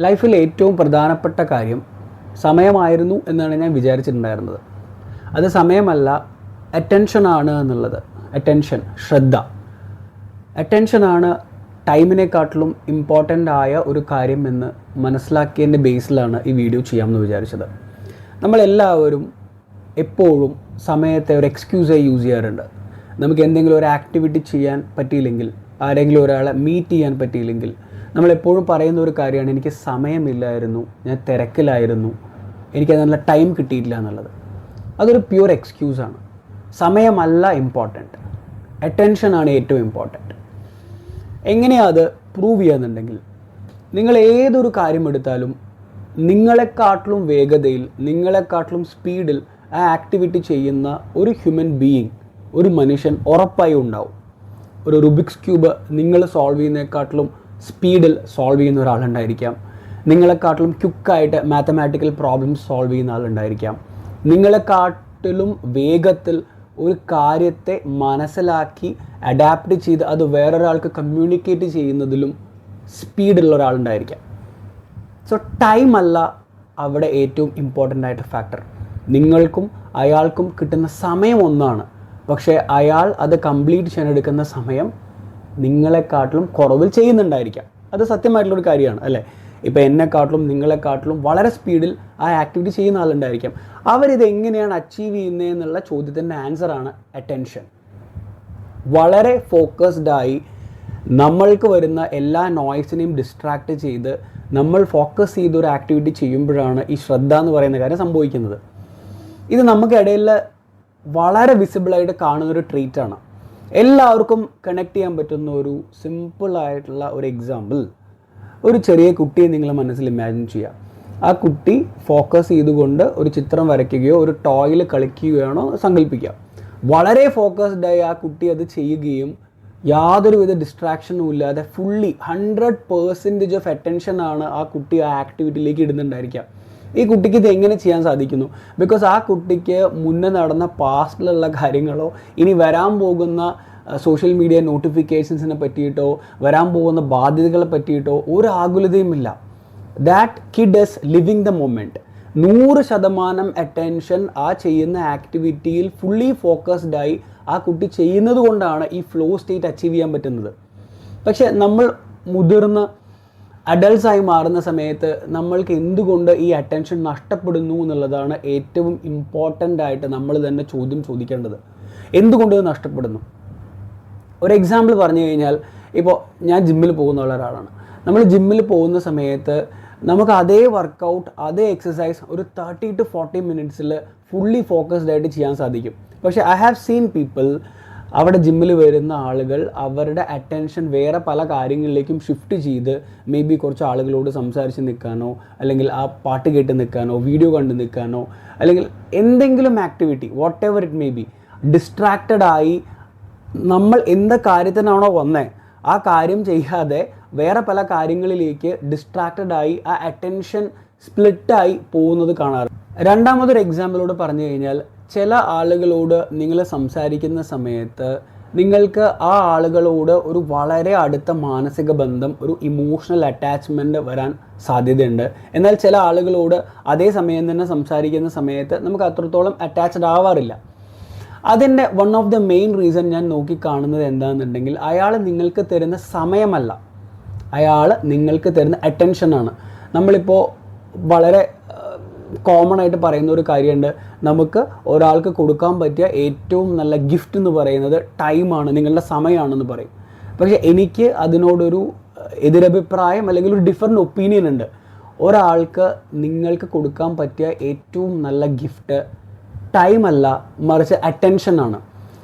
ലൈഫിൽ ഏറ്റവും പ്രധാനപ്പെട്ട കാര്യം സമയമായിരുന്നു എന്നാണ് ഞാൻ വിചാരിച്ചിട്ടുണ്ടായിരുന്നത്. അത് സമയമല്ല, അറ്റൻഷനാണ് എന്നുള്ളത്. ശ്രദ്ധ. അറ്റൻഷനാണ് ടൈമിനെക്കാട്ടിലും ഇമ്പോർട്ടൻ്റ് ആയ ഒരു കാര്യം എന്ന് മനസ്സിലാക്കിയതിൻ്റെ ബേസിലാണ് ഈ വീഡിയോ ചെയ്യാമെന്ന് വിചാരിച്ചത്. നമ്മളെല്ലാവരും എപ്പോഴും സമയത്തെ ഒരു എക്സ്ക്യൂസായി യൂസ് ചെയ്യാറുണ്ട്. നമുക്ക് എന്തെങ്കിലും ഒരു ആക്ടിവിറ്റി ചെയ്യാൻ പറ്റിയില്ലെങ്കിൽ, ആരെങ്കിലും ഒരാളെ മീറ്റ് ചെയ്യാൻ പറ്റിയില്ലെങ്കിൽ നമ്മളെപ്പോഴും പറയുന്ന ഒരു കാര്യമാണ്, എനിക്ക് സമയമില്ലായിരുന്നു, ഞാൻ തിരക്കിലായിരുന്നു, എനിക്ക് നല്ല ടൈം കിട്ടിയിട്ടില്ല എന്നുള്ളത്. അതൊരു പ്യൂർ എക്സ്ക്യൂസാണ്. സമയമല്ല ഇമ്പോർട്ടൻറ്റ്, അറ്റൻഷനാണ് ഏറ്റവും ഇമ്പോർട്ടൻറ്റ്. എങ്ങനെയാണ് അത് പ്രൂവ് ചെയ്യാന്നുണ്ടെങ്കിൽ, നിങ്ങൾ ഏതൊരു കാര്യം എടുത്താലും നിങ്ങളെക്കാട്ടിലും വേഗതയിൽ, നിങ്ങളെക്കാട്ടിലും സ്പീഡിൽ ആ ആക്ടിവിറ്റി ചെയ്യുന്ന ഒരു ഹ്യൂമൻ ബീയിങ്, ഒരു മനുഷ്യൻ ഉറപ്പായും ഉണ്ടാവും. ഒരു റുബിക്സ് ക്യൂബ് നിങ്ങൾ സോൾവ് ചെയ്യുന്നതിനെക്കാട്ടിലും സ്പീഡിൽ സോൾവ് ചെയ്യുന്ന ഒരാളുണ്ടായിരിക്കാം. നിങ്ങളെക്കാട്ടിലും ക്വിക്കായിട്ട് മാത്തമാറ്റിക്കൽ പ്രോബ്ലംസ് സോൾവ് ചെയ്യുന്ന ആളുണ്ടായിരിക്കാം. നിങ്ങളെക്കാട്ടിലും വേഗത്തിൽ ഒരു കാര്യത്തെ മനസ്സിലാക്കി അഡാപ്റ്റ് ചെയ്ത് അത് വേറൊരാൾക്ക് കമ്മ്യൂണിക്കേറ്റ് ചെയ്യുന്നതിലും സ്പീഡുള്ള ഒരാളുണ്ടായിരിക്കാം. സോ ടൈം അല്ല അവിടെ ഏറ്റവും ഇമ്പോർട്ടൻ്റ് ആയിട്ട് ഫാക്ടർ. നിങ്ങൾക്കും അയാൾക്കും കിട്ടുന്ന സമയം ഒന്നാണ്, പക്ഷേ അയാൾ അത് കംപ്ലീറ്റ് ചെയ്യാൻ എടുക്കുന്ന സമയം നിങ്ങളെക്കാട്ടിലും കുറവിൽ ചെയ്യുന്നുണ്ടായിരിക്കാം. അത് സത്യമായിട്ടുള്ളൊരു കാര്യമാണ് അല്ലേ? ഇപ്പോൾ എന്നെക്കാട്ടിലും നിങ്ങളെക്കാട്ടിലും വളരെ സ്പീഡിൽ ആ ആക്ടിവിറ്റി ചെയ്യുന്ന ആളുണ്ടായിരിക്കാം. അവരിത് എങ്ങനെയാണ് അച്ചീവ് ചെയ്യുന്നതെന്നുള്ള ചോദ്യത്തിൻ്റെ ആൻസറാണ് അറ്റൻഷൻ. വളരെ ഫോക്കസ്ഡായി നമ്മൾക്ക് വരുന്ന എല്ലാ നോയ്സിനെയും ഡിസ്ട്രാക്റ്റ് ചെയ്ത് നമ്മൾ ഫോക്കസ് ചെയ്തൊരു ആക്ടിവിറ്റി ചെയ്യുമ്പോഴാണ് ഈ ശ്രദ്ധ എന്ന് പറയുന്ന കാര്യം സംഭവിക്കുന്നത്. ഇത് നമുക്കിടയിൽ വളരെ വിസിബിളായിട്ട് കാണുന്നൊരു ട്രീറ്റാണ്. എല്ലാവർക്കും കണക്ട് ചെയ്യാൻ പറ്റുന്ന ഒരു സിമ്പിളായിട്ടുള്ള ഒരു എക്സാമ്പിൾ, ഒരു ചെറിയ കുട്ടിയെ നിങ്ങൾ മനസ്സിൽ ഇമാജിൻ ചെയ്യുക. ആ കുട്ടി ഫോക്കസ് ചെയ്തുകൊണ്ട് ഒരു ചിത്രം വരയ്ക്കുകയോ ഒരു ടോയിൽ കളിക്കുകയാണോ സങ്കല്പിക്കുക. വളരെ ഫോക്കസ്ഡായി ആ കുട്ടി അത് ചെയ്യുകയും യാതൊരുവിധ ഡിസ്ട്രാക്ഷനും ഇല്ലാതെ ഫുള്ളി 100% ഓഫ് അറ്റൻഷനാണ് ആ കുട്ടി ആ ആക്ടിവിറ്റിയിലേക്ക് ഇടുന്നുണ്ടായിരിക്കുക. ഈ കുട്ടിക്ക് ഇത് എങ്ങനെ ചെയ്യാൻ സാധിക്കുന്നു? ബിക്കോസ് ആ കുട്ടിക്ക് മുന്നേ നടന്ന പാസ്റ്റിലുള്ള കാര്യങ്ങളോ ഇനി വരാൻ പോകുന്ന സോഷ്യൽ മീഡിയ നോട്ടിഫിക്കേഷൻസിനെ പറ്റിയിട്ടോ വരാൻ പോകുന്ന ബാധ്യതകളെ പറ്റിയിട്ടോ ഒരു ആകുലതയുമില്ല. That kid is living the moment. 100% attention ആ ചെയ്യുന്ന ആക്ടിവിറ്റിയിൽ ഫുള്ളി ഫോക്കസ്ഡായി ആ കുട്ടി ചെയ്യുന്നത് കൊണ്ടാണ് ഈ ഫ്ലോ സ്റ്റേറ്റ് അച്ചീവ് ചെയ്യാൻ പറ്റുന്നത്. പക്ഷേ നമ്മൾ മുതിർന്ന അഡൾട്ട്സായി മാറുന്ന സമയത്ത് നമ്മൾക്ക് എന്തുകൊണ്ട് ഈ അറ്റൻഷൻ നഷ്ടപ്പെടുന്നു എന്നുള്ളതാണ് ഏറ്റവും ഇമ്പോർട്ടൻ്റ് ആയിട്ട് നമ്മൾ തന്നെ ചോദ്യം ചോദിക്കേണ്ടത്. എന്തുകൊണ്ട് ഇത് നഷ്ടപ്പെടുന്നു? ഒരു എക്സാമ്പിൾ പറഞ്ഞു കഴിഞ്ഞാൽ, ഇപ്പോൾ ഞാൻ ജിമ്മിൽ പോകുന്ന ഒരാളാണ്. നമ്മൾ ജിമ്മിൽ പോകുന്ന സമയത്ത് നമുക്ക് അതേ വർക്കൗട്ട്, അതേ എക്സസൈസ് ഒരു 30 to 40 മിനിറ്റ്സിൽ ഫുള്ളി ഫോക്കസ്ഡ് ആയിട്ട് ചെയ്യാൻ സാധിക്കും. പക്ഷേ ഐ ഹാവ് സീൻ പീപ്പിൾ, അവിടെ ജിമ്മിൽ വരുന്ന ആളുകൾ അവരുടെ അറ്റൻഷൻ വേറെ പല കാര്യങ്ങളിലേക്കും ഷിഫ്റ്റ് ചെയ്ത് മേ ബി കുറച്ച് ആളുകളോട് സംസാരിച്ച് നിൽക്കാനോ, അല്ലെങ്കിൽ ആ പാട്ട് കേട്ട് നിൽക്കാനോ, വീഡിയോ കണ്ട് നിൽക്കാനോ, അല്ലെങ്കിൽ എന്തെങ്കിലും activity what ever it may be, distracted ആയി നമ്മൾ എന്ത് കാര്യത്തിനാണോ വന്നേ ആ കാര്യം ചെയ്യാതെ വേറെ പല കാര്യങ്ങളിലേക്ക് ഡിസ്ട്രാക്റ്റഡായി ആ അറ്റൻഷൻ സ്പ്ലിറ്റായി പോകുന്നത് കാണാറ്. രണ്ടാമതൊരു എക്സാമ്പിളോട് പറഞ്ഞു കഴിഞ്ഞാൽ, ചില ആളുകളോട് നിങ്ങൾ സംസാരിക്കുന്ന സമയത്ത് നിങ്ങൾക്ക് ആ ആളുകളോട് ഒരു വളരെ അടുത്ത മാനസിക ബന്ധം, ഒരു ഇമോഷണൽ അറ്റാച്ച്മെൻറ്റ് വരാൻ സാധ്യതയുണ്ട്. എന്നാൽ ചില ആളുകളോട് അതേ സമയം തന്നെ സംസാരിക്കുന്ന സമയത്ത് നമുക്ക് അത്രത്തോളം അറ്റാച്ച്ഡ് ആവാറില്ല. അതിൻ്റെ one of the main reason ഞാൻ നോക്കിക്കാണുന്നത് എന്താണെന്നുണ്ടെങ്കിൽ, അയാൾ നിങ്ങൾക്ക് തരുന്ന സമയമല്ല, അയാൾ നിങ്ങൾക്ക് തരുന്ന അറ്റൻഷനാണ്. നമ്മളിപ്പോൾ വളരെ കോമൺ ആയിട്ട് പറയുന്ന ഒരു കാര്യമുണ്ട്, നമുക്ക് ഒരാൾക്ക് കൊടുക്കാൻ പറ്റിയ ഏറ്റവും നല്ല ഗിഫ്റ്റ് എന്ന് പറയുന്നത് ടൈമാണ്, നിങ്ങളുടെ സമയമാണെന്ന് പറയും. പക്ഷേ എനിക്ക് അതിനോടൊരു എതിരഭിപ്രായം അല്ലെങ്കിൽ ഒരു ഡിഫറെൻ്റ് ഒപ്പീനിയൻ ഉണ്ട്. ഒരാൾക്ക് നിങ്ങൾക്ക് കൊടുക്കാൻ പറ്റിയ ഏറ്റവും നല്ല ഗിഫ്റ്റ് ടൈമല്ല, മറിച്ച് അറ്റൻഷനാണ്.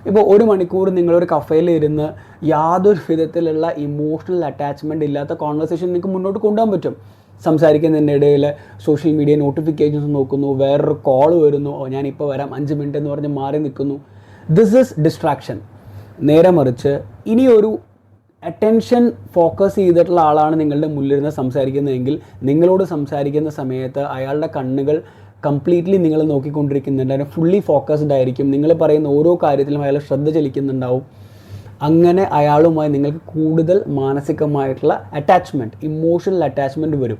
ഇപ്പോൾ 1 മണിക്കൂർ നിങ്ങളൊരു കഫേയിൽ ഇരുന്ന് യാതൊരു വിധത്തിലുള്ള ഇമോഷണൽ അറ്റാച്ച്മെൻറ്റ് ഇല്ലാത്ത കോൺവെർസേഷൻ നിങ്ങൾക്ക് മുന്നോട്ട് കൊണ്ടുപോകാൻ പറ്റും. സംസാരിക്കുന്നതിൻ്റെ ഇടയിൽ സോഷ്യൽ മീഡിയ നോട്ടിഫിക്കേഷൻസ് നോക്കുന്നു, വേറൊരു കോൾ വരുന്നു, ഞാനിപ്പോൾ വരാം 5 മിനിറ്റ് എന്ന് പറഞ്ഞ് മാറി നിൽക്കുന്നു. This is distraction. നേരെ മറിച്ച് ഇനി ഒരു അറ്റൻഷൻ ഫോക്കസ് ചെയ്തിട്ടുള്ള ആളാണ് നിങ്ങളുടെ മുന്നിലിരുന്ന് സംസാരിക്കുന്നതെങ്കിൽ, നിങ്ങളോട് സംസാരിക്കുന്ന സമയത്ത് അയാളുടെ കണ്ണുകൾ കംപ്ലീറ്റ്ലി നിങ്ങൾ നോക്കിക്കൊണ്ടിരിക്കുന്നുണ്ട്, ഫുള്ളി ഫോക്കസ്ഡ് ആയിരിക്കും. നിങ്ങൾ പറയുന്ന ഓരോ കാര്യത്തിലും അയാൾ ശ്രദ്ധ ചെലുത്തുന്നുണ്ടാവും. അങ്ങനെ അയാളുമായി നിങ്ങൾക്ക് കൂടുതൽ മാനസികമായിട്ടുള്ള അറ്റാച്ച്മെൻറ്റ്, ഇമോഷണൽ അറ്റാച്ച്മെൻറ്റ് വരും.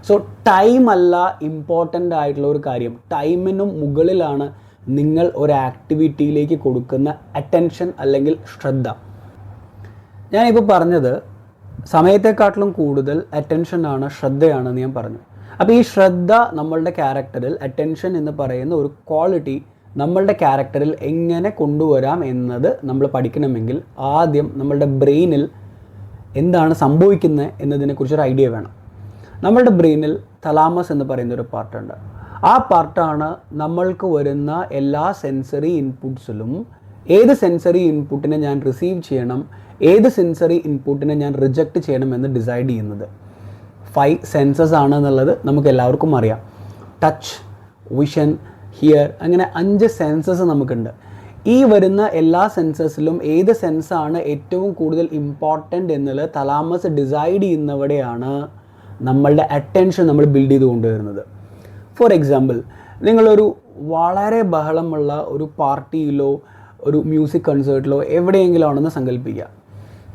സോ ടൈം അല്ല ഇമ്പോർട്ടൻ്റ് ആയിട്ടുള്ള ഒരു കാര്യം. ടൈമിനും മുകളിലാണ് നിങ്ങൾ ഒരു ആക്ടിവിറ്റിയിലേക്ക് കൊടുക്കുന്ന അറ്റൻഷൻ അല്ലെങ്കിൽ ശ്രദ്ധ. ഞാനിപ്പോൾ പറഞ്ഞത് സമയത്തെക്കാട്ടിലും കൂടുതൽ അറ്റൻഷനാണ്, ശ്രദ്ധയാണെന്ന് ഞാൻ പറഞ്ഞു. അപ്പോൾ ഈ ശ്രദ്ധ നമ്മളുടെ ക്യാരക്ടറിൽ, അറ്റൻഷൻ എന്ന് പറയുന്ന ഒരു ക്വാളിറ്റി നമ്മളുടെ ക്യാരക്ടറിൽ എങ്ങനെ കൊണ്ടുവരാം എന്നത് നമ്മൾ പഠിക്കണമെങ്കിൽ ആദ്യം നമ്മളുടെ ബ്രെയിനിൽ എന്താണ് സംഭവിക്കുന്നത് എന്നതിനെക്കുറിച്ചൊരു ഐഡിയ വേണം. നമ്മളുടെ ബ്രെയിനിൽ തലാമസ് എന്ന് പറയുന്ന ഒരു പാർട്ടുണ്ട്. ആ പാർട്ടാണ് നമ്മൾക്ക് വരുന്ന എല്ലാ സെൻസറി ഇൻപുട്സിലും ഏത് സെൻസറി ഇൻപുട്ടിനെ ഞാൻ റിസീവ് ചെയ്യണം, ഏത് സെൻസറി ഇൻപുട്ടിനെ ഞാൻ റിജക്റ്റ് ചെയ്യണം എന്ന് ഡിസൈഡ് ചെയ്യുന്നത്. 5 സെൻസസ് ആണ് എന്നുള്ളത് നമുക്ക് എല്ലാവർക്കും അറിയാം. ടച്ച്, വിഷൻ, ഹിയർ, അങ്ങനെ 5 സെൻസസ് നമുക്കുണ്ട്. ഈ വരുന്ന എല്ലാ സെൻസസിലും ഏത് സെൻസാണ് ഏറ്റവും കൂടുതൽ ഇമ്പോർട്ടൻ്റ് എന്നുള്ളത് തലാമസ് ഡിസൈഡ് ചെയ്യുന്നവിടെയാണ് നമ്മളുടെ അറ്റൻഷൻ നമ്മൾ ബിൽഡ് ചെയ്ത് കൊണ്ടുവരുന്നത്. ഫോർ എക്സാമ്പിൾ, നിങ്ങളൊരു വളരെ ബഹളമുള്ള ഒരു പാർട്ടിയിലോ ഒരു മ്യൂസിക് കൺസേർട്ടിലോ എവിടെയെങ്കിലും ആണെന്ന് സങ്കല്പിക്കുക.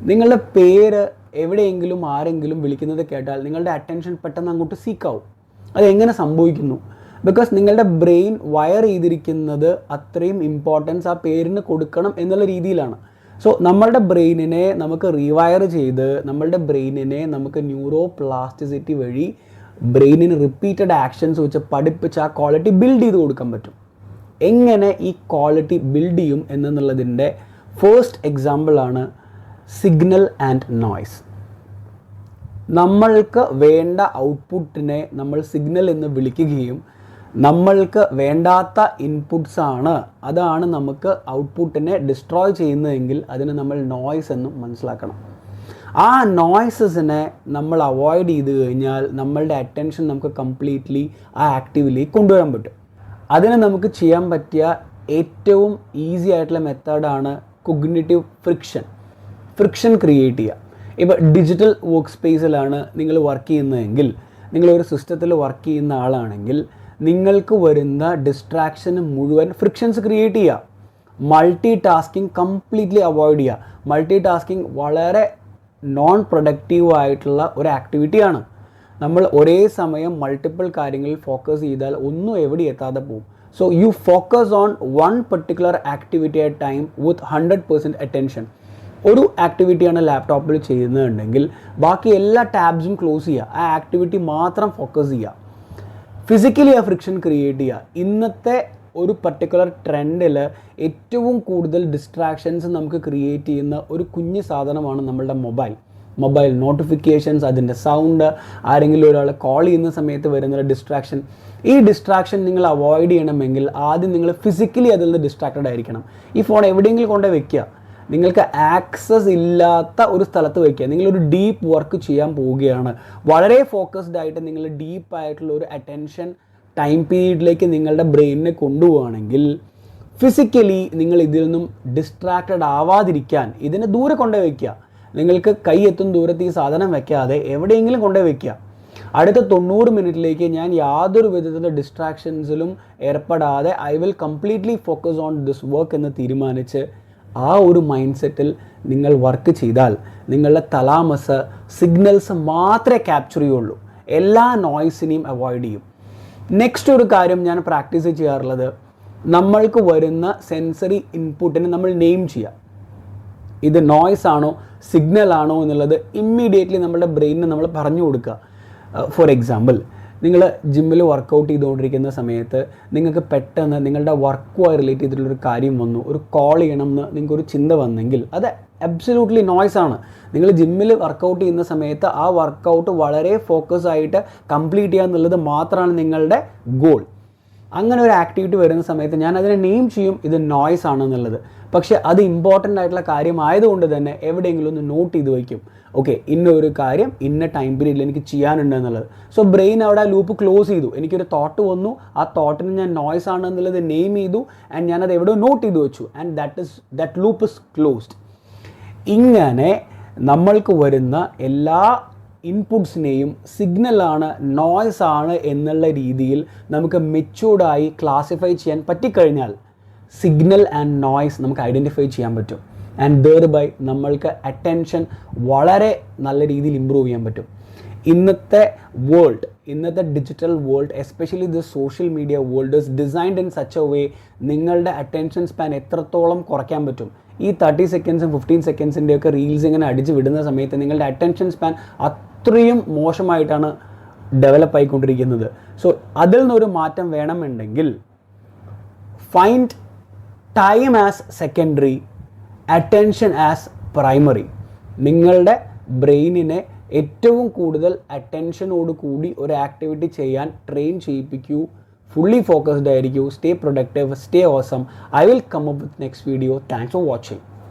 നിങ്ങളുടെ പേര് എവിടെയെങ്കിലും ആരെങ്കിലും വിളിക്കുന്നത് കേട്ടാൽ നിങ്ങളുടെ അറ്റൻഷൻ പെട്ടെന്ന് അങ്ങോട്ട് സീക്കാവും. അതെങ്ങനെ സംഭവിക്കുന്നു? ബിക്കോസ് നിങ്ങളുടെ ബ്രെയിൻ വയർ ചെയ്തിരിക്കുന്നത് അത്രയും ഇമ്പോർട്ടൻസ് ആ പേരിന് കൊടുക്കണം എന്നുള്ള രീതിയിലാണ്. സോ നമ്മളുടെ ബ്രെയിനിനെ നമുക്ക് റീവയർ ചെയ്ത് നമ്മളുടെ ബ്രെയിനിനെ നമുക്ക് ന്യൂറോ പ്ലാസ്റ്റിസിറ്റി വഴി ബ്രെയിനിന് റിപ്പീറ്റഡ് ആക്ഷൻസ് വെച്ച് പഠിപ്പിച്ച് ആ ക്വാളിറ്റി ബിൽഡ് ചെയ്ത് കൊടുക്കാൻ പറ്റും. എങ്ങനെ ഈ ക്വാളിറ്റി ബിൽഡ് ചെയ്യും എന്നുള്ളതിൻ്റെ ഫസ്റ്റ് എക്സാമ്പിളാണ് സിഗ്നൽ ആൻഡ് നോയ്സ്. നമ്മൾക്ക് വേണ്ട ഔട്ട്പുട്ടിനെ നമ്മൾ സിഗ്നൽ എന്ന് വിളിക്കുകയും നമ്മൾക്ക് വേണ്ടാത്ത ഇൻപുട്സ് അതാണ് നമുക്ക് ഔട്ട്പുട്ടിനെ ഡിസ്ട്രോയ് ചെയ്യുന്നതെങ്കിൽ അതിനെ നമ്മൾ നോയ്സ് എന്നും മനസ്സിലാക്കണം. ആ നോയ്സസിനെ നമ്മൾ അവോയ്ഡ് ചെയ്ത് കഴിഞ്ഞാൽ നമ്മളുടെ അറ്റൻഷൻ നമുക്ക് കംപ്ലീറ്റ്ലി ആ ആക്ടിവിലേക്ക് കൊണ്ടുവരാൻ പറ്റും. അതിന് നമുക്ക് ചെയ്യാൻ പറ്റിയ ഏറ്റവും ഈസി ആയിട്ടുള്ള മെത്തേഡാണ് കൊഗ്നിറ്റീവ് ഫ്രിക്ഷൻ ക്രിയേറ്റ് ചെയ്യുക. ഇപ്പോൾ ഡിജിറ്റൽ വർക്ക് സ്പേസിലാണ് നിങ്ങൾ വർക്ക് ചെയ്യുന്നതെങ്കിൽ, നിങ്ങളൊരു സിസ്റ്റത്തിൽ വർക്ക് ചെയ്യുന്ന ആളാണെങ്കിൽ നിങ്ങൾക്ക് വരുന്ന ഡിസ്ട്രാക്ഷന് മുഴുവൻ ഫ്രിക്ഷൻസ് ക്രിയേറ്റ് ചെയ്യുക. മൾട്ടി ടാസ്കിങ് കംപ്ലീറ്റ്ലി അവോയ്ഡ് ചെയ്യുക. മൾട്ടി ടാസ്കിങ് വളരെ നോൺ പ്രൊഡക്റ്റീവ് ആയിട്ടുള്ള ഒരു ആക്ടിവിറ്റിയാണ്. നമ്മൾ ഒരേ സമയം മൾട്ടിപ്പിൾ കാര്യങ്ങളിൽ ഫോക്കസ് ചെയ്താൽ ഒന്നും എവിടെ എത്താതെ പോകും. So you focus on one particular activity at time with 100% attention. ഒരു ആക്ടിവിറ്റിയാണ് ലാപ്ടോപ്പിൽ ചെയ്യുന്നതുണ്ടെങ്കിൽ ബാക്കി എല്ലാ ടാബ്സും ക്ലോസ് ചെയ്യുക, ആ ആക്ടിവിറ്റി മാത്രം ഫോക്കസ് ചെയ്യുക. ഫിസിക്കലി ആ ഫ്രിക്ഷൻ ക്രിയേറ്റ് ചെയ്യുക. ഇന്നത്തെ ഒരു പർട്ടിക്കുലർ ട്രെൻഡിൽ ഏറ്റവും കൂടുതൽ ഡിസ്ട്രാക്ഷൻസ് നമുക്ക് ക്രിയേറ്റ് ചെയ്യുന്ന ഒരു കുഞ്ഞു സാധനമാണ് നമ്മളുടെ മൊബൈൽ നോട്ടിഫിക്കേഷൻസ്, അതിൻ്റെ സൗണ്ട്, ആരെങ്കിലും ഒരാൾ കോൾ ചെയ്യുന്ന സമയത്ത് വരുന്ന ഡിസ്ട്രാക്ഷൻ. ഈ ഡിസ്ട്രാക്ഷൻ നിങ്ങൾ അവോയ്ഡ് ചെയ്യണമെങ്കിൽ ആദ്യം നിങ്ങൾ ഫിസിക്കലി അതിൽ നിന്ന് ഡിസ്ട്രാക്റ്റഡ് ആയിരിക്കണം. ഈ ഫോൺ എവിടെയെങ്കിലും കൊണ്ടുപോയി വെക്കുക, നിങ്ങൾക്ക് ആക്സസ് ഇല്ലാത്ത ഒരു സ്ഥലത്ത് വയ്ക്കുക. നിങ്ങളൊരു ഡീപ്പ് വർക്ക് ചെയ്യാൻ പോവുകയാണ്, വളരെ ഫോക്കസ്ഡ് ആയിട്ട് നിങ്ങൾ ഡീപ്പായിട്ടുള്ള ഒരു അറ്റൻഷൻ ടൈം പീരീഡിലേക്ക് നിങ്ങളുടെ ബ്രെയിനിനെ കൊണ്ടുപോവുകയാണെങ്കിൽ ഫിസിക്കലി നിങ്ങൾ ഇതിൽ നിന്നും ഡിസ്ട്രാക്റ്റഡ് ആവാതിരിക്കാൻ ഇതിനെ ദൂരെ കൊണ്ടുപോയി വയ്ക്കുക. നിങ്ങൾക്ക് കൈ എത്തും ദൂരത്ത് ഈ സാധനം വെക്കാതെ എവിടെയെങ്കിലും കൊണ്ടുപോയി വയ്ക്കുക. അടുത്ത 90 മിനിറ്റിലേക്ക് ഞാൻ യാതൊരു വിധത്തിലുള്ള ഡിസ്ട്രാക്ഷൻസിലും ഏർപ്പെടാതെ I will completely focus on this work എന്ന് തീരുമാനിച്ച് ആ ഒരു മൈൻഡ് സെറ്റിൽ നിങ്ങൾ വർക്ക് ചെയ്താൽ നിങ്ങളുടെ തലാമസ് സിഗ്നൽസ് മാത്രമേ ക്യാപ്ചർ ചെയ്യുള്ളൂ, എല്ലാ നോയ്സിനെയും അവോയ്ഡ് ചെയ്യും. നെക്സ്റ്റ് ഒരു കാര്യം ഞാൻ പ്രാക്ടീസ് ചെയ്യാറുള്ളത്, നമ്മൾക്ക് വരുന്ന സെൻസറി ഇൻപുട്ടിനെ നമ്മൾ നെയിം ചെയ്യുക. ഇത് നോയ്സ് ആണോ സിഗ്നൽ ആണോ എന്നുള്ളത് ഇമ്മീഡിയറ്റ്ലി നമ്മുടെ ബ്രെയിനിന് നമ്മൾ പറഞ്ഞു കൊടുക്കുക. ഫോർ എക്സാമ്പിൾ, നിങ്ങൾ ജിമ്മിൽ വർക്കൗട്ട് ചെയ്തുകൊണ്ടിരിക്കുന്ന സമയത്ത് നിങ്ങൾക്ക് പെട്ടെന്ന് നിങ്ങളുടെ വർക്കുമായി റിലേറ്റ് ചെയ്തിട്ടുള്ളൊരു കാര്യം വന്നു, ഒരു കോൾ ചെയ്യണം എന്ന് നിങ്ങൾക്കൊരു ചിന്ത വന്നെങ്കിൽ അത് അബ്സല്യൂട്ട്ലി നോയ്സ് ആണ്. നിങ്ങൾ ജിമ്മിൽ വർക്കൗട്ട് ചെയ്യുന്ന സമയത്ത് ആ വർക്കൗട്ട് വളരെ ഫോക്കസ് ആയിട്ട് കംപ്ലീറ്റ് ചെയ്യുക എന്നുള്ളത് മാത്രമാണ് നിങ്ങളുടെ ഗോൾ. അങ്ങനെ ഒരു ആക്ടിവിറ്റി വരുന്ന സമയത്ത് ഞാൻ അതിനെ നെയിം ചെയ്യും, ഇത് നോയ്സ് ആണെന്നുള്ളത്. പക്ഷേ അത് ഇമ്പോർട്ടൻ്റ് ആയിട്ടുള്ള കാര്യമായതുകൊണ്ട് തന്നെ എവിടെയെങ്കിലും ഒന്ന് നോട്ട് ചെയ്ത് വയ്ക്കും. ഓക്കെ, ഇന്ന ഒരു കാര്യം ഇന്ന ടൈം പീരീഡിൽ എനിക്ക് ചെയ്യാനുണ്ട് എന്നുള്ളത്. സോ ബ്രെയിൻ അവിടെ ആ ലൂപ്പ് ക്ലോസ് ചെയ്തു. എനിക്കൊരു തോട്ട് വന്നു, ആ തോട്ടിന് ഞാൻ നോയ്സ് ആണ് എന്നുള്ളത് നെയിം ചെയ്തു ആൻഡ് ഞാനത് എവിടെയോ നോട്ട് ചെയ്ത് വെച്ചു and that loop is closed. ഇങ്ങനെ നമ്മൾക്ക് വരുന്ന എല്ലാ ഇൻപുട്സിനെയും സിഗ്നലാണ് നോയ്സ് ആണ് എന്നുള്ള രീതിയിൽ നമുക്ക് മെച്യൂർഡായി ക്ലാസിഫൈ ചെയ്യാൻ പറ്റിക്കഴിഞ്ഞാൽ സിഗ്നൽ ആൻഡ് നോയ്സ് നമുക്ക് ഐഡൻറ്റിഫൈ ചെയ്യാൻ പറ്റും. ആൻഡ് ദർ ബൈ നമ്മൾക്ക് അറ്റൻഷൻ വളരെ നല്ല രീതിയിൽ ഇമ്പ്രൂവ് ചെയ്യാൻ പറ്റും. ഇന്നത്തെ വേൾഡ്, ഇന്നത്തെ digital world, especially the social media world is designed in such a way നിങ്ങളുടെ അറ്റൻഷൻ സ്പാൻ എത്രത്തോളം കുറയ്ക്കാൻ പറ്റും. ഈ 30 സെക്കൻഡ്സും 15 സെക്കൻഡ്സിൻ്റെയൊക്കെ റീൽസ് ഇങ്ങനെ അടിച്ച് വിടുന്ന സമയത്ത് നിങ്ങളുടെ അറ്റൻഷൻ സ്പാൻ അത്രയും മോശമായിട്ടാണ് ഡെവലപ്പ് ആയിക്കൊണ്ടിരിക്കുന്നത്. സോ അതിൽ നിന്നൊരു മാറ്റം വേണമെന്നുണ്ടെങ്കിൽ find time as secondary, attention as primary. നിങ്ങളുടെ ബ്രെയിനിനെ ഏറ്റവും കൂടുതൽ അറ്റൻഷനോട് കൂടി ഒരു ആക്ടിവിറ്റി ചെയ്യാൻ ട്രെയിൻ ചെയ്യിപ്പിക്കൂ. fully focused ആയിരിക്കൂ. Stay productive, stay awesome. I will come up with next video. Thanks for watching.